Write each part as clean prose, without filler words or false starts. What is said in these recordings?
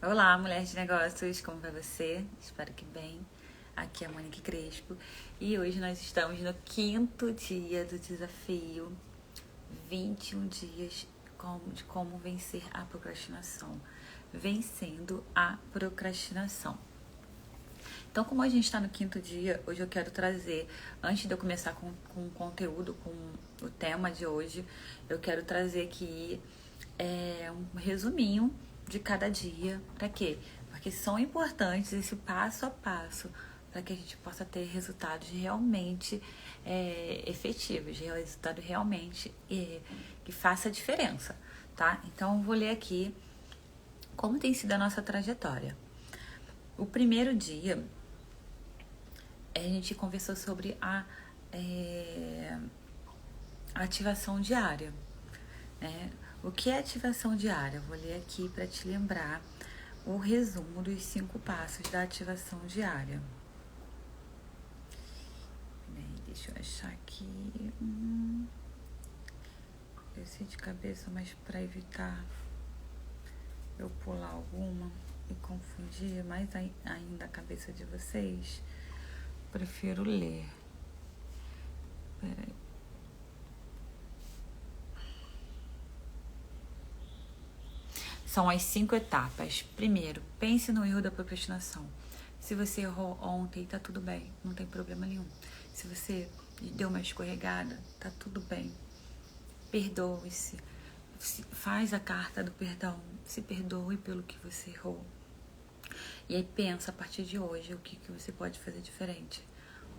Olá, mulher de negócios, como vai você? Espero que bem. Aqui é a Monique Crespo e hoje nós estamos no 5º dia do desafio 21 dias de como vencer a procrastinação. Vencendo a procrastinação. Então, como a gente está no 5º dia, hoje eu quero trazer, antes de eu começar com o conteúdo, com o tema de hoje, eu quero trazer aqui um resuminho de cada dia. Para quê? Porque são importantes esse passo a passo para que a gente possa ter resultados realmente efetivos, resultado realmente que faça a diferença, tá? Então, eu vou ler aqui como tem sido a nossa trajetória. O primeiro dia, a gente conversou sobre a ativação diária, né? O que é ativação diária? Vou ler aqui para te lembrar o resumo dos 5 passos da ativação diária. Deixa eu achar aqui. Eu sei de cabeça, mas para evitar eu pular alguma e confundir mais ainda a cabeça de vocês, prefiro ler. Peraí. São as 5 etapas. Primeiro, pense no erro da procrastinação. Se você errou ontem, tá tudo bem, não tem problema nenhum. Se você deu uma escorregada, tá tudo bem. Perdoe-se. Faz a carta do perdão. Se perdoe pelo que você errou. E aí pensa a partir de hoje o que você pode fazer diferente.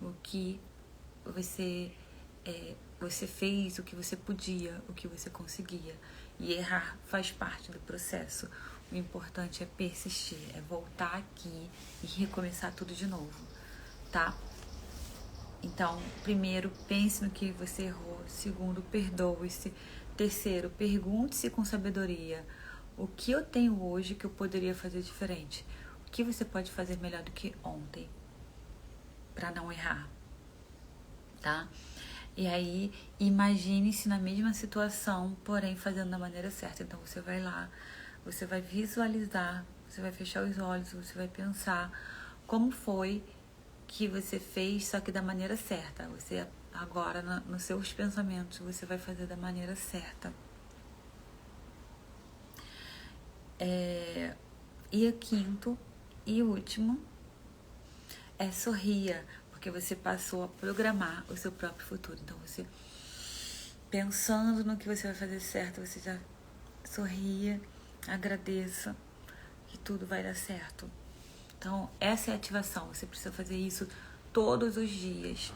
O que você fez, o que você podia, o que você conseguia. E errar faz parte do processo. O importante é persistir, é voltar aqui e recomeçar tudo de novo, tá? Então, primeiro, pense no que você errou. Segundo, perdoe-se. Terceiro, pergunte-se com sabedoria. O que eu tenho hoje que eu poderia fazer diferente? O que você pode fazer melhor do que ontem? Para não errar, tá? E aí, imagine-se na mesma situação, porém fazendo da maneira certa. Então, você vai lá, você vai visualizar, você vai fechar os olhos, você vai pensar como foi que você fez, só que da maneira certa. Você agora, nos seus pensamentos, você vai fazer da maneira certa. E o 5º e último é sorria, porque você passou a programar o seu próprio futuro. Então, você pensando no que você vai fazer certo, você já sorria, agradeça, que tudo vai dar certo. Então, essa é a ativação. Você precisa fazer isso todos os dias.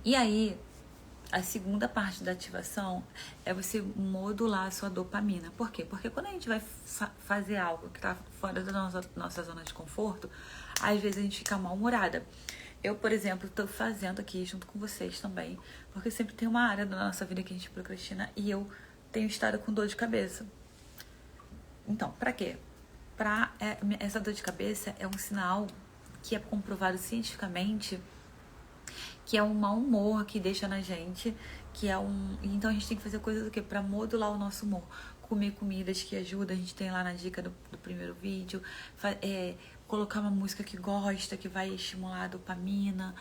E aí, a segunda parte da ativação é você modular a sua dopamina. Por quê? Porque quando a gente vai fazer algo que está fora da nossa zona de conforto, às vezes a gente fica mal-humorada. Eu, por exemplo, estou fazendo aqui junto com vocês também, porque sempre tem uma área da nossa vida que a gente procrastina e eu tenho estado com dor de cabeça. Então, para quê? Essa dor de cabeça é um sinal que é comprovado cientificamente que é um mau humor que deixa na gente, então a gente tem que fazer coisas do que para modular o nosso humor, comer comidas que ajudam, a gente tem lá na dica do primeiro vídeo, colocar uma música que gosta, que vai estimular a dopamina,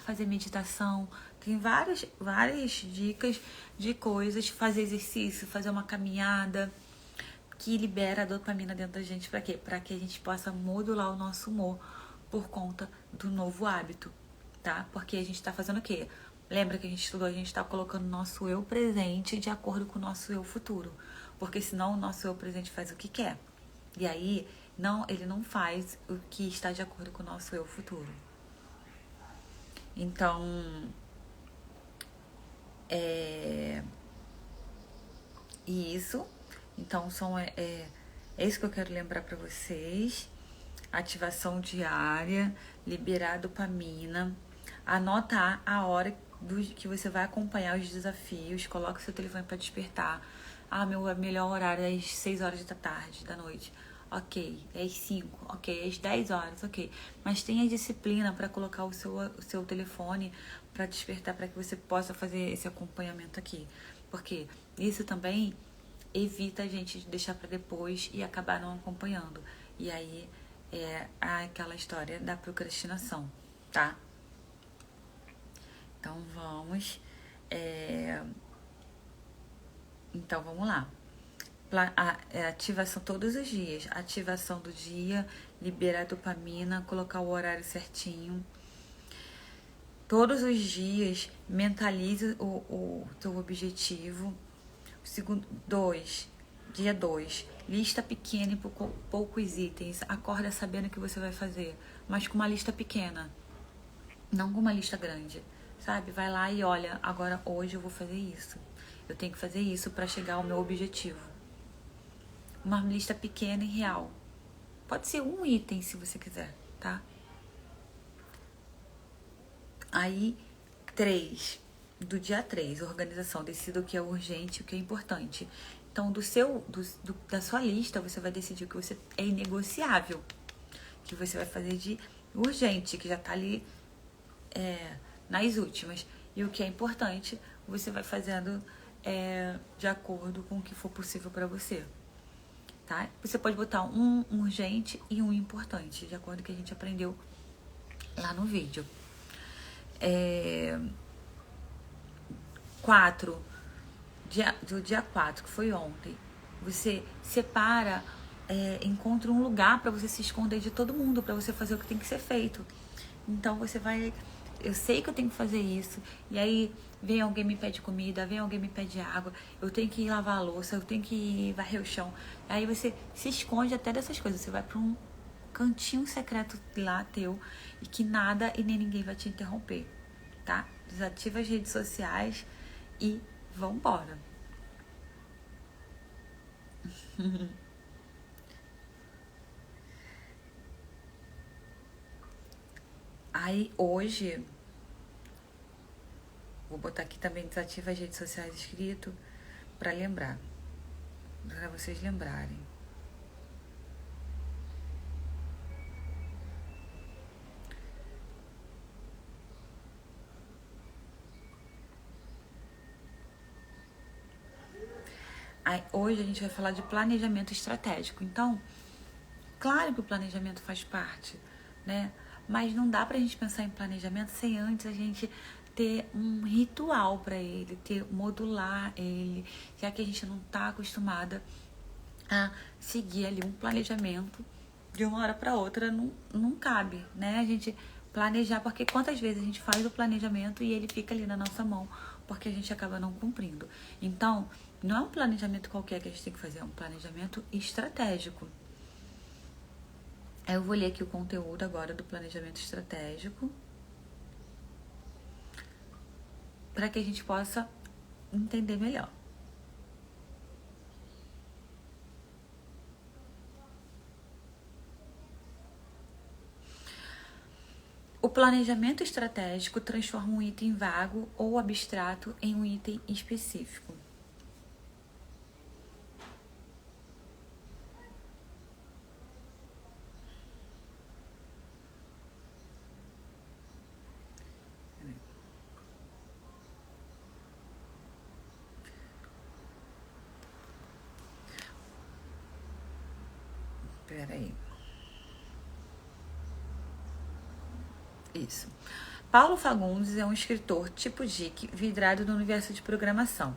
fazer meditação, tem várias dicas de coisas, fazer exercício, fazer uma caminhada que libera a dopamina dentro da gente. Para quê? Para que a gente possa modular o nosso humor por conta do novo hábito, tá? Porque a gente tá fazendo o quê? Lembra que a gente estudou? A gente tá colocando o nosso eu presente de acordo com o nosso eu futuro. Porque senão o nosso eu presente faz o que quer. E aí, ele não faz o que está de acordo com o nosso eu futuro. Então, isso. Então, é isso que eu quero lembrar para vocês. Ativação diária, liberar dopamina. Anota a hora que você vai acompanhar os desafios. Coloca o seu telefone para despertar. Meu melhor horário é às 6 horas da tarde, da noite. Ok, é às 5, ok, às 10 horas, ok. Mas tenha disciplina para colocar o seu telefone para despertar, para que você possa fazer esse acompanhamento aqui. Porque isso também evita a gente de deixar para depois e acabar não acompanhando. E aí é aquela história da procrastinação, tá? Então vamos lá. Ativação todos os dias. Ativação do dia, liberar dopamina, colocar o horário certinho. Todos os dias, mentalize o teu objetivo. Dia 2, lista pequena e poucos itens. Acorda sabendo o que você vai fazer, mas com uma lista pequena, não com uma lista grande, sabe? Vai lá e olha, agora hoje eu vou fazer isso. Eu tenho que fazer isso para chegar ao meu objetivo. Uma lista pequena e real. Pode ser um item se você quiser, tá? Aí, do dia 3, organização. Decida o que é urgente e o que é importante. Então, da sua lista, você vai decidir o que você é inegociável, que você vai fazer de urgente, que já tá ali nas últimas. E o que é importante, você vai fazendo de acordo com o que for possível para você. Tá? Você pode botar um urgente e um importante, de acordo com o que a gente aprendeu lá no vídeo. 4, do dia 4, que foi ontem, você separa, encontra um lugar para você se esconder de todo mundo, para você fazer o que tem que ser feito. Então você vai, eu sei que eu tenho que fazer isso, e aí vem alguém me pede comida, vem alguém me pede água, eu tenho que ir lavar a louça, eu tenho que ir varrer o chão. Aí você se esconde até dessas coisas, você vai para um cantinho secreto lá teu, e que nada e nem ninguém vai te interromper, tá? Desativa as redes sociais e vambora. Aí hoje, vou botar aqui também desativa as redes sociais escrito para lembrar, para vocês lembrarem. Aí, hoje a gente vai falar de planejamento estratégico. Então, claro que o planejamento faz parte, né? Mas não dá pra gente pensar em planejamento sem antes a gente ter um ritual para ele, modular ele, já que a gente não tá acostumada a seguir ali um planejamento de uma hora para outra, não cabe, né? A gente planejar, porque quantas vezes a gente faz o planejamento e ele fica ali na nossa mão, porque a gente acaba não cumprindo. Então, não é um planejamento qualquer que a gente tem que fazer, é um planejamento estratégico. Eu vou ler aqui o conteúdo agora do planejamento estratégico, para que a gente possa entender melhor. O planejamento estratégico transforma um item vago ou abstrato em um item específico. Peraí. Isso. Paulo Fagundes é um escritor tipo geek, vidrado no universo de programação.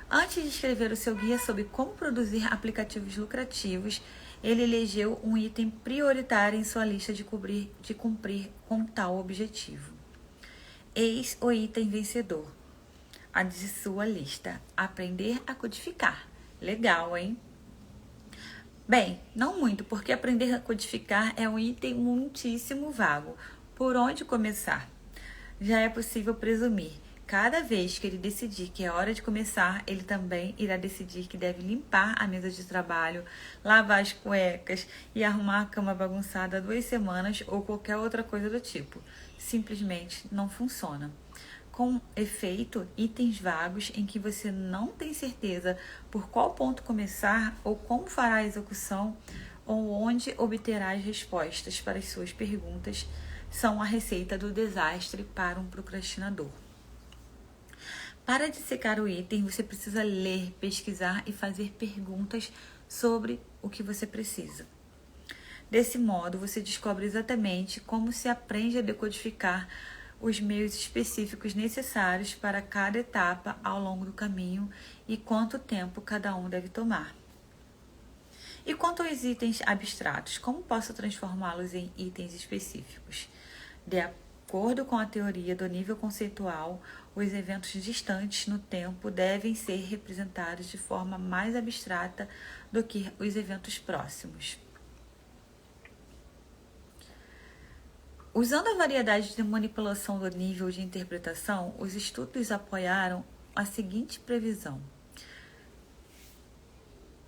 Antes de escrever o seu guia sobre como produzir aplicativos lucrativos, ele elegeu um item prioritário em sua lista de cumprir com tal objetivo. Eis o item vencedor. A de sua lista: aprender a codificar. Legal, hein? Bem, não muito, porque aprender a codificar é um item muitíssimo vago. Por onde começar? Já é possível presumir. Cada vez que ele decidir que é hora de começar, ele também irá decidir que deve limpar a mesa de trabalho, lavar as cuecas e arrumar a cama bagunçada há 2 semanas ou qualquer outra coisa do tipo. Simplesmente não funciona. Com efeito, itens vagos em que você não tem certeza por qual ponto começar ou como fará a execução ou onde obterá as respostas para as suas perguntas são a receita do desastre para um procrastinador. Para dissecar o item, você precisa ler, pesquisar e fazer perguntas sobre o que você precisa. Desse modo, você descobre exatamente como se aprende a decodificar os meios específicos necessários para cada etapa ao longo do caminho e quanto tempo cada um deve tomar. E quanto aos itens abstratos, como posso transformá-los em itens específicos? De acordo com a teoria do nível conceitual, os eventos distantes no tempo devem ser representados de forma mais abstrata do que os eventos próximos. Usando a variedade de manipulação do nível de interpretação, os estudos apoiaram a seguinte previsão.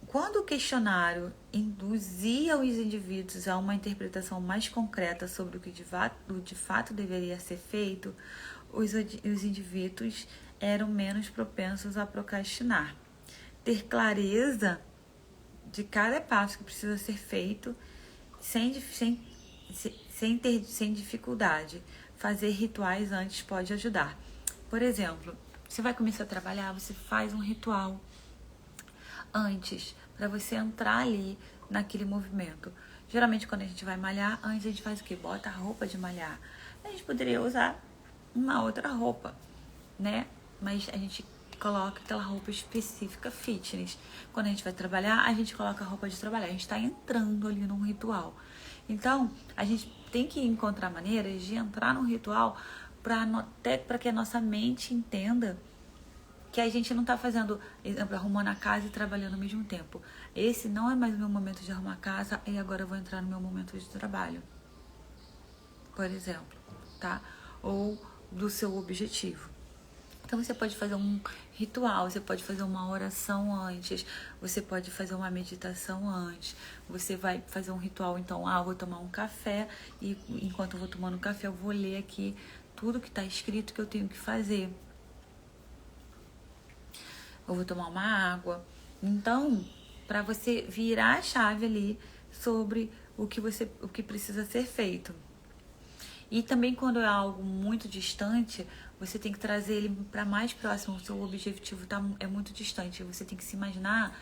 Quando o questionário induzia os indivíduos a uma interpretação mais concreta sobre o que de fato deveria ser feito, os indivíduos eram menos propensos a procrastinar. Ter clareza de cada passo que precisa ser feito sem dificuldade. Fazer rituais antes pode ajudar. Por exemplo, você vai começar a trabalhar, você faz um ritual antes, para você entrar ali naquele movimento. Geralmente, quando a gente vai malhar, antes a gente faz o quê? Bota a roupa de malhar. A gente poderia usar uma outra roupa, né? Mas a gente coloca aquela roupa específica fitness. Quando a gente vai trabalhar, a gente coloca a roupa de trabalhar. A gente está entrando ali num ritual. Então, a gente tem que encontrar maneiras de entrar num ritual para que a nossa mente entenda que a gente não está fazendo, exemplo, arrumando a casa e trabalhando ao mesmo tempo. Esse não é mais o meu momento de arrumar a casa e agora eu vou entrar no meu momento de trabalho. Por exemplo, tá? Ou do seu objetivo. Então, você pode fazer um ritual, você pode fazer uma oração antes, você pode fazer uma meditação antes, você vai fazer um ritual, então, eu vou tomar um café e enquanto eu vou tomando café, eu vou ler aqui tudo que está escrito que eu tenho que fazer. Eu vou tomar uma água. Então, para você virar a chave ali sobre o que precisa ser feito. E também quando é algo muito distante, você tem que trazer ele para mais próximo. O seu objetivo é muito distante. Você tem que se imaginar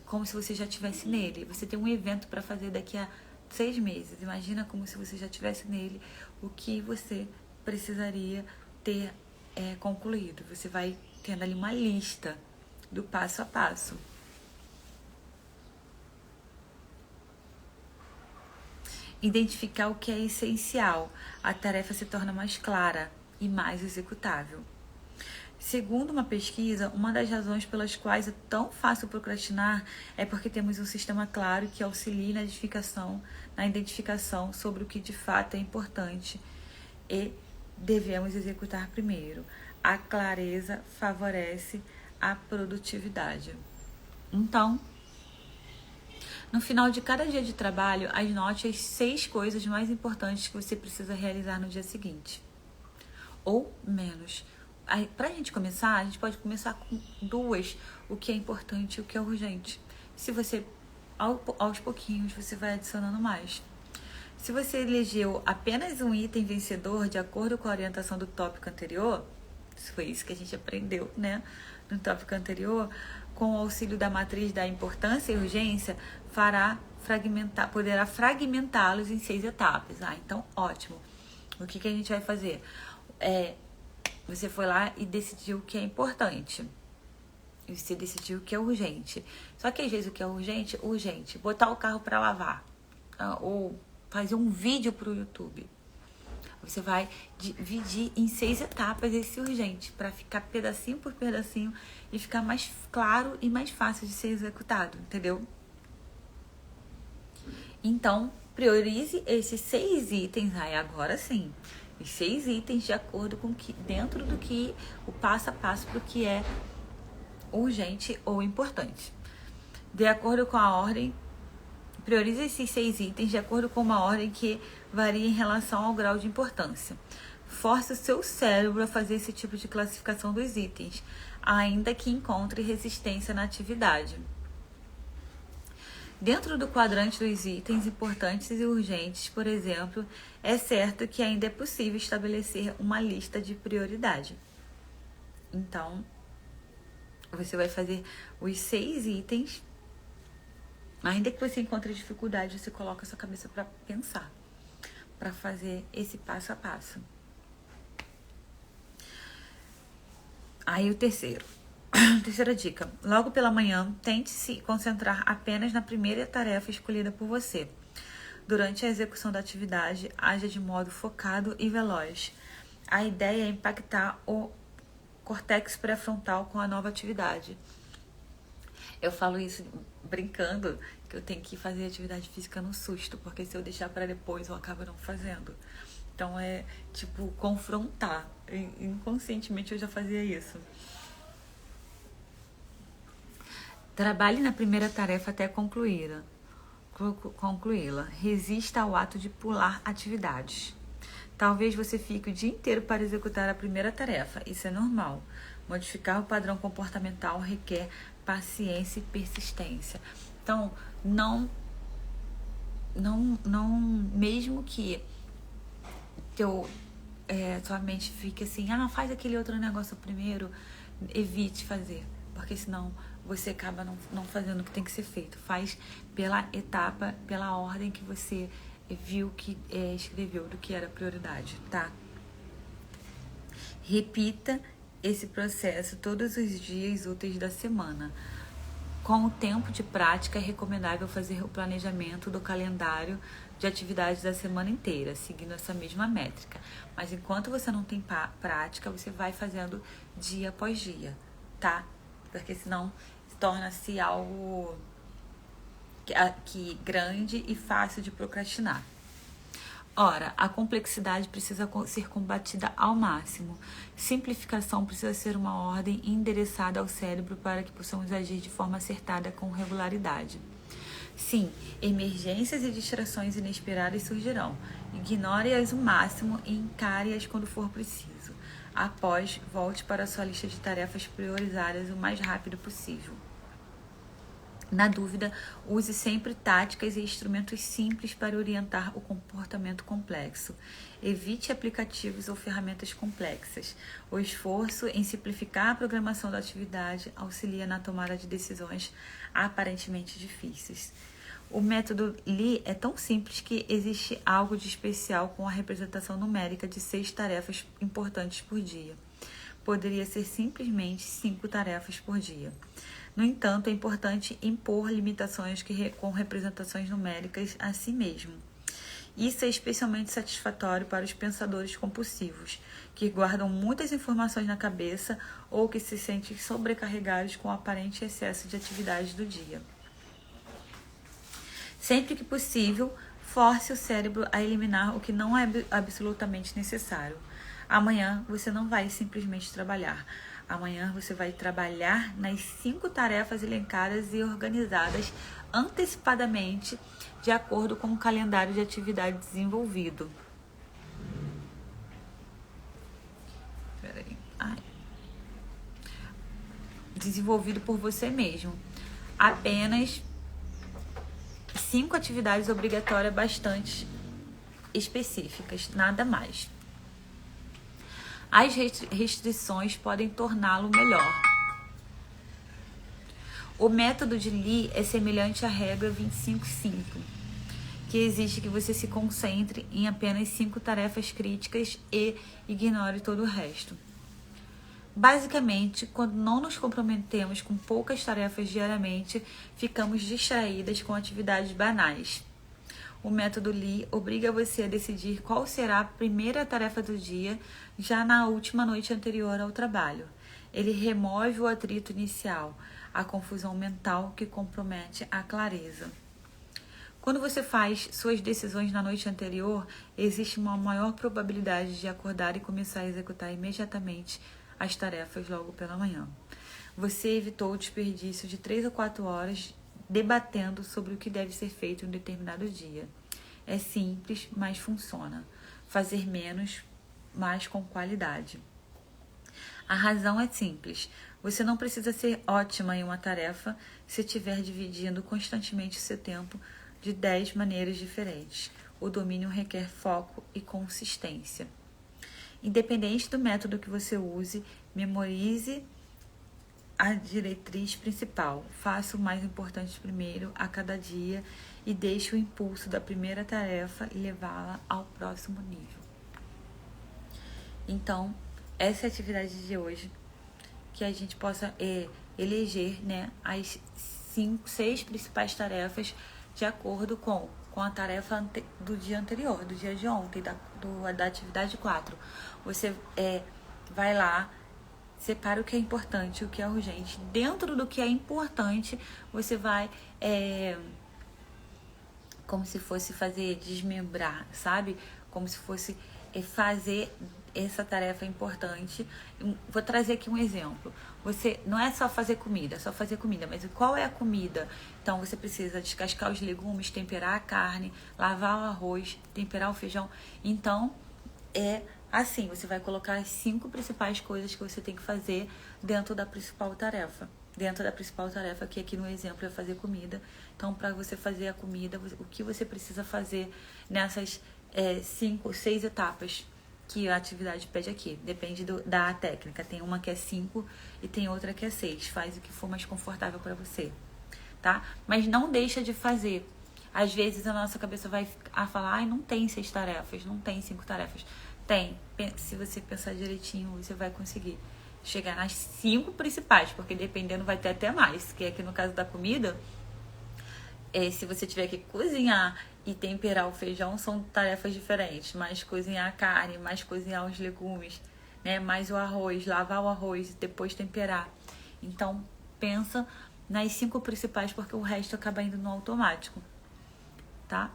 como se você já estivesse nele. Você tem um evento para fazer daqui a 6 meses. Imagina como se você já estivesse nele, o que você precisaria ter concluído. Você vai tendo ali uma lista do passo a passo. Identificar o que é essencial. A tarefa se torna mais clara e mais executável. Segundo uma pesquisa, uma das razões pelas quais é tão fácil procrastinar é porque temos um sistema claro que auxilia na identificação sobre o que de fato é importante e devemos executar primeiro. A clareza favorece a produtividade. Então, no final de cada dia de trabalho, anote as 6 coisas mais importantes que você precisa realizar no dia seguinte. Ou menos. Para a gente começar, a gente pode começar com 2, o que é importante e o que é urgente. Se você, aos pouquinhos, você vai adicionando mais. Se você elegeu apenas um item vencedor de acordo com a orientação do tópico anterior, foi isso que a gente aprendeu, né? No tópico anterior, com o auxílio da matriz da importância e urgência, poderá fragmentá-los em 6 etapas. Então, ótimo. O que a gente vai fazer? Você foi lá e decidiu o que é importante. E você decidiu o que é urgente. Só que às vezes o que é urgente, botar o carro para lavar. Ou fazer um vídeo para o YouTube. Você vai dividir em 6 etapas esse urgente, para ficar pedacinho por pedacinho e ficar mais claro e mais fácil de ser executado, entendeu? Então, priorize esses 6 itens, agora sim, os 6 itens de acordo com dentro do que o passo a passo para o que é urgente ou importante. De acordo com a ordem, priorize esses 6 itens de acordo com uma ordem que varia em relação ao grau de importância. Force o seu cérebro a fazer esse tipo de classificação dos itens, ainda que encontre resistência na atividade. Dentro do quadrante dos itens importantes e urgentes, por exemplo, é certo que ainda é possível estabelecer uma lista de prioridade. Então, você vai fazer os 6 itens. Ainda que você encontre dificuldade, você coloca a sua cabeça para pensar, para fazer esse passo a passo. Aí o terceiro. Terceira dica. Logo pela manhã, tente se concentrar apenas na primeira tarefa escolhida por você. Durante a execução da atividade, haja de modo focado e veloz. A ideia é impactar o córtex pré-frontal com a nova atividade. Eu falo isso brincando, que eu tenho que fazer atividade física no susto, porque se eu deixar para depois, eu acabo não fazendo. Então é tipo confrontar. Inconscientemente eu já fazia isso. Trabalhe na primeira tarefa até concluí-la. Resista ao ato de pular atividades. Talvez você fique o dia inteiro para executar a primeira tarefa. Isso é normal. Modificar o padrão comportamental requer paciência e persistência. Então, não mesmo que sua mente fique assim, faz aquele outro negócio primeiro, evite fazer, porque senão você acaba não fazendo o que tem que ser feito. Faz pela etapa, pela ordem que você viu que escreveu do que era prioridade, tá? Repita esse processo todos os dias úteis da semana. Com o tempo de prática, é recomendável fazer o planejamento do calendário de atividades da semana inteira, seguindo essa mesma métrica. Mas enquanto você não tem prática, você vai fazendo dia após dia, tá? Porque senão torna-se algo que grande e fácil de procrastinar. Ora, a complexidade precisa ser combatida ao máximo. Simplificação precisa ser uma ordem endereçada ao cérebro para que possamos agir de forma acertada com regularidade. Sim, emergências e distrações inesperadas surgirão. Ignore-as o máximo e encare-as quando for preciso. Após, volte para a sua lista de tarefas priorizadas o mais rápido possível. Na dúvida, use sempre táticas e instrumentos simples para orientar o comportamento complexo. Evite aplicativos ou ferramentas complexas. O esforço em simplificar a programação da atividade auxilia na tomada de decisões aparentemente difíceis. O método Lee é tão simples que existe algo de especial com a representação numérica de 6 tarefas importantes por dia. Poderia ser simplesmente 5 tarefas por dia. No entanto, é importante impor limitações com representações numéricas a si mesmo. Isso é especialmente satisfatório para os pensadores compulsivos, que guardam muitas informações na cabeça ou que se sentem sobrecarregados com o aparente excesso de atividades do dia. Sempre que possível, force o cérebro a eliminar o que não é absolutamente necessário. Amanhã você não vai simplesmente trabalhar. Amanhã você vai trabalhar nas 5 tarefas elencadas e organizadas antecipadamente, de acordo com o calendário de atividade desenvolvido. Desenvolvido por você mesmo. Apenas 5 atividades obrigatórias bastante específicas, nada mais. As restrições podem torná-lo melhor. O método de Lee é semelhante à regra 25-5, que exige que você se concentre em apenas 5 tarefas críticas e ignore todo o resto. Basicamente, quando não nos comprometemos com poucas tarefas diariamente, ficamos distraídas com atividades banais. O método Lee obriga você a decidir qual será a primeira tarefa do dia já na última noite anterior ao trabalho. Ele remove o atrito inicial, a confusão mental que compromete a clareza. Quando você faz suas decisões na noite anterior, existe uma maior probabilidade de acordar e começar a executar imediatamente as tarefas logo pela manhã. Você evitou o desperdício de 3 ou 4 horas debatendo sobre o que deve ser feito em um determinado dia. É simples, mas funciona. Fazer menos, mas com qualidade. A razão é simples. Você não precisa ser ótima em uma tarefa se estiver dividindo constantemente o seu tempo de 10 maneiras diferentes. O domínio requer foco e consistência. Independente do método que você use, Memorize a diretriz principal. Faça o mais importante primeiro a cada dia e deixe o impulso da primeira tarefa e levá-la ao próximo nível. Então, essa é a atividade de hoje, que a gente possa eleger, né, as 6 principais tarefas de acordo com a tarefa do dia anterior, do dia de ontem, da atividade 4. Você vai lá, separa o que é importante, o que é urgente. Dentro do que é importante, você vai como se fosse fazer desmembrar, sabe? Como se fosse fazer essa tarefa importante. Vou trazer aqui um exemplo. Você não é só fazer comida, mas qual é a comida? Então você precisa descascar os legumes, temperar a carne, lavar o arroz, temperar o feijão. Então assim, você vai colocar as 5 principais coisas que você tem que fazer dentro da principal tarefa. Que aqui no exemplo é fazer comida. Então, para você fazer a comida, o que você precisa fazer nessas 5, 6 etapas que a atividade pede aqui. Depende da técnica. Tem uma que é 5 e tem outra que é 6. Faz o que for mais confortável para você, tá? Mas não deixa de fazer. Às vezes a nossa cabeça vai falar, não tem 6 tarefas, não tem 5 tarefas. Tem. Se você pensar direitinho, você vai conseguir chegar nas 5 principais, porque dependendo vai ter até mais. Que aqui no caso da comida, se você tiver que cozinhar e temperar o feijão, são tarefas diferentes. Mas cozinhar a carne, mais cozinhar os legumes, né? Mais o arroz, lavar o arroz e depois temperar. Então, pensa nas 5 principais, porque o resto acaba indo no automático, tá?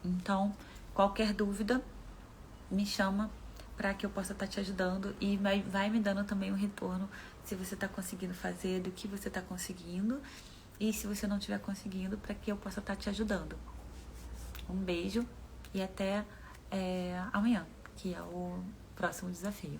Então, qualquer dúvida, me chama para que eu possa estar te ajudando e vai me dando também um retorno se você está conseguindo fazer, do que você está conseguindo, e se você não estiver conseguindo, para que eu possa estar te ajudando. Um beijo e até amanhã, que é o próximo desafio.